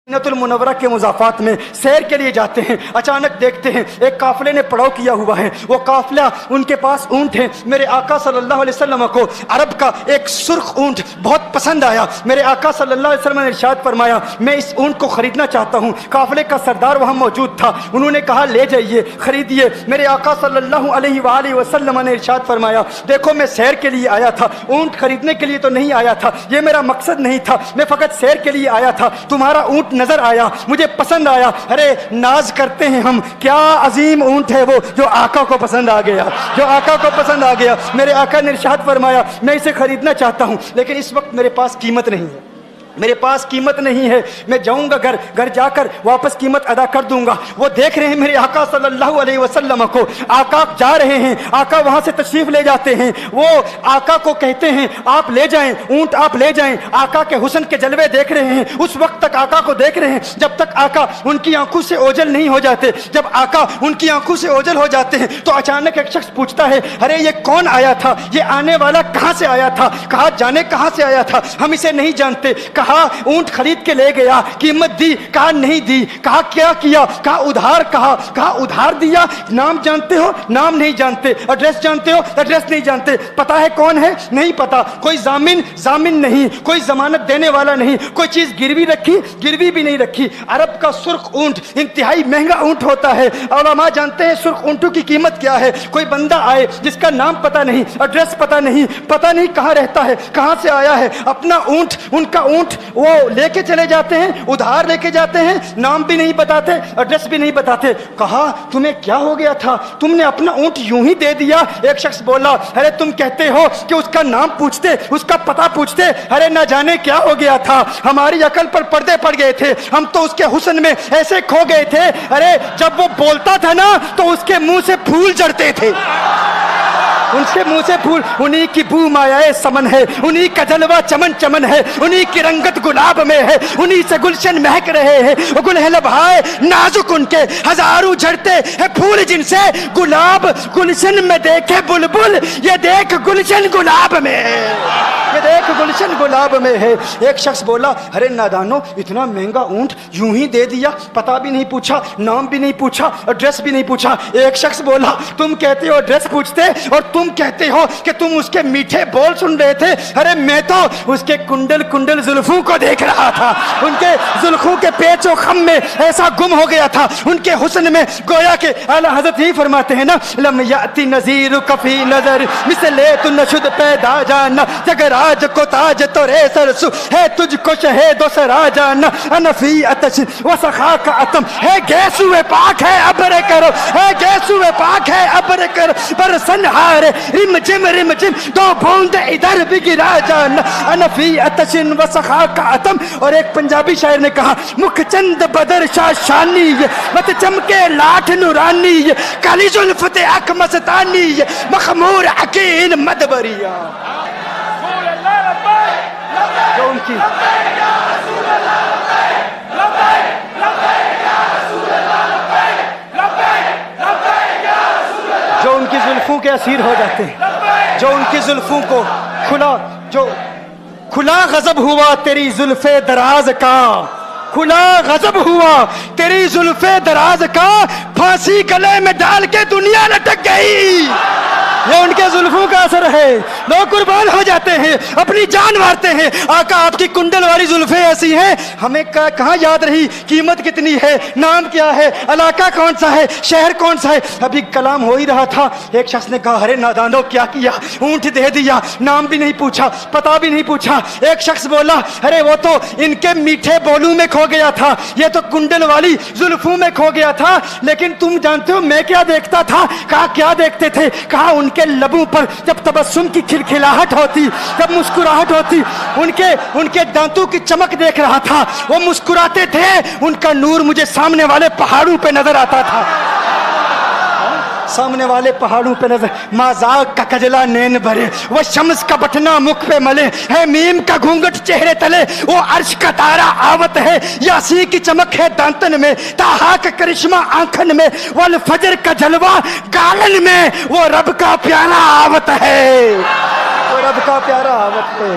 مدینہ المنورہ کے مضافات میں سیر کے لیے جاتے ہیں، اچانک دیکھتے ہیں ایک قافلے نے پڑاؤ کیا ہوا ہے، وہ قافلہ ان کے پاس اونٹ ہے۔ میرے آقا صلی اللہ علیہ وسلم کو عرب کا ایک سرخ اونٹ بہت پسند آیا۔ میرے آقا صلی اللہ علیہ وسلم نے ارشاد فرمایا میں اس اونٹ کو خریدنا چاہتا ہوں۔ قافلے کا سردار وہاں موجود تھا، انہوں نے کہا لے جائیے، خریدیے۔ میرے آقا صلی اللہ علیہ وآلہ وسلم نے ارشاد فرمایا دیکھو میں سیر کے لیے آیا تھا، اونٹ خریدنے کے لیے تو نہیں آیا تھا، یہ میرا مقصد نہیں تھا، میں فقط سیر کے لیے آیا تھا۔ تمہارا اونٹ نظر آیا، مجھے پسند آیا۔ ارے ناز کرتے ہیں ہم، کیا عظیم اونٹ ہے وہ جو آقا کو پسند آ گیا، جو آقا کو پسند آ گیا۔ میرے آقا نے ارشاد فرمایا میں اسے خریدنا چاہتا ہوں لیکن اس وقت میرے پاس قیمت نہیں ہے، میرے پاس قیمت نہیں ہے، میں جاؤں گا گھر جا کر واپس قیمت ادا کر دوں گا۔ وہ دیکھ رہے ہیں میرے آقا صلی اللہ علیہ وسلم کو، آقا جا رہے ہیں، آقا وہاں سے تشریف لے جاتے ہیں، وہ آقا کو کہتے ہیں آپ لے جائیں اونٹ، آپ لے جائیں۔ آقا کے حسن کے جلوے دیکھ رہے ہیں، اس وقت تک آقا کو دیکھ رہے ہیں جب تک آقا ان کی آنکھوں سے اوجھل نہیں ہو جاتے۔ جب آقا ان کی آنکھوں سے اوجھل ہو جاتے ہیں تو اچانک ایک شخص پوچھتا ہے ارے یہ کون آیا تھا، یہ آنے والا کہاں سے آیا تھا؟ کہا جانے کہاں سے آیا تھا، ہم اسے نہیں جانتے۔ کہا اونٹ خرید کے لے گیا، قیمت دی، کہا نہیں دی۔ کہا کیا کیا؟ کہا ادھار، کہا ادھار دیا۔ نام جانتے ہو؟ نام نہیں جانتے۔ ایڈریس جانتے ہو؟ ایڈریس نہیں جانتے۔ پتا ہے کون ہے؟ نہیں پتا۔ کوئی ضامن نہیں، کوئی ضمانت دینے والا نہیں، کوئی چیز گروی رکھی، گروی بھی نہیں رکھی۔ عرب کا سرخ اونٹ انتہائی مہنگا اونٹ ہوتا ہے، علماء جانتے ہیں سرخ اونٹوں کی قیمت کیا ہے۔ کوئی بندہ آئے جس کا نام پتا نہیں، ایڈریس پتا نہیں کہاں رہتا ہے، کہاں سے آیا ہے، اپنا اونٹ، ان کا اونٹ وہ لے کے چلے جاتے ہیں، ادھار لے کے جاتے ہیں، نام بھی نہیں بتاتے، ایڈریس بھی نہیں بتاتے۔ کہا تمہیں کیا ہو گیا تھا، تم نے اپنا اونٹ یوں ہی دے دیا؟ ایک شخص بولا ارے تم کہتے ہو کہ اس کا نام پوچھتے، اس کا پتہ پوچھتے، ارے نہ جانے کیا ہو گیا تھا، ہماری عقل پر پردے پڑ گئے تھے، ہم تو اس کے حسن میں ایسے کھو گئے تھے، ارے جب وہ بولتا تھا نا تو اس کے منہ سے پھول جھڑتے تھے، ان سے منہ سے پھول۔ انہی کی بو مایائے سمن ہے، انہی کا جلوہ چمن چمن ہے، انہی کی رنگت گلاب میں ہے، انہی سے گلشن مہک رہے ہیں۔ وہ گل ہے لبھائے نازک ان کے، ہزاروں جھڑتے ہیں پھول جن سے گلاب گلشن میں دیکھے بلبل، یہ دیکھ گلشن گلاب میں ہے، یہ دیکھ گلشن گلاب میں ہے۔ ایک شخص بولا ارے نادانو اتنا مہنگا اونٹ یوں ہی دے دیا، پتہ بھی نہیں پوچھا، نام بھی نہیں پوچھا، ایڈریس بھی نہیں پوچھا۔ ایک شخص بولا تم کہتے ہو ایڈریس پوچھتے اور تم کہتے ہو کہ تم اس کے میٹھے بول سن رہے تھے، ارے میں تو اس کے کنڈل زلفوں کو دیکھ رہا تھا، ان کے زلفوں کے پیچ و خم میں ایسا گم ہو گیا تھا، ان کے حسن میں، گویا کہ اعلیٰ حضرت ہی فرماتے ہیں نا لم یاتی نذیر کفی نظر مثلے تو نشد پیدا جانا، جگراج کو تاج تو رے سرسو ہے تجھ کو شہید و سرا جانا، انفی اتش و سخا کا اتم ہے گیسو پاک ہے ابر کرو، ہے گیسو پاک ہے ابر کرو، پر سنہار رم جم دو بوند ادھر بھی گرا جانا، انفی اتشن و سخا کا اتم۔ اور ایک پنجابی شاعر نے کہا مکھ چند بدر شاہ شانی، مت چمکے لاٹھ نورانی، کالی زلفت اک مستانی، مخمور عقیل مدبریا۔ جو ان کی جو ان کی زلفوں کے اسیر ہو جاتے ہیں، جو ان کی زلفوں کو کھلا غضب ہوا تیری زلف دراز کا، کھلا غضب ہوا تیری زلف دراز کا، پھانسی گلے میں ڈال کے دنیا لٹک گئی۔ یہ ان کے زلفوں کا اثر ہے، لوگ قربان ہو جاتے ہیں، اپنی جان مارتے ہیں۔ آقا آپ کی کنڈل والی زلفیں ایسی ہیں، ہمیں کہاں یاد رہی قیمت کتنی ہے، نام کیا ہے، علاقہ کون سا ہے، شہر کون سا ہے۔ ابھی کلام ہو ہی رہا تھا، ایک شخص نے کہا ارے نادانو کیا کیا، اونٹ دے دیا، نام بھی نہیں پوچھا، پتہ بھی نہیں پوچھا۔ ایک شخص بولا ارے وہ تو ان کے میٹھے بولوں میں کھو گیا تھا، یہ تو کنڈل والی زلفوں میں کھو گیا تھا، لیکن تم جانتے ہو میں کیا دیکھتا تھا؟ کہا کیا دیکھتے تھے؟ کہا ان کے لبوں پر جب تبسم کی کھلکھلاہٹ ہوتی، جب مسکراہٹ ہوتی، ان کے دانتوں کی چمک دیکھ رہا تھا، وہ مسکراتے تھے، ان کا نور مجھے سامنے والے پہاڑوں پہ نظر آتا تھا، سامنے والے پہاڑوں پہ نظر۔ مازاق کا کجلا نین بھرے، وہ شمس کا بٹنا مکھ پہ ملے، ہے میم کا گھونگٹ چہرے تلے، وہ عرش کا تارا آوت ہے، یاسی کی چمک ہے دانتن میں، تاہا کا کرشمہ آنکھن میں، والفجر کا جلوہ گالن میں، وہ رب کا پیارا آوت ہے، وہ رب کا پیارا آوت ہے۔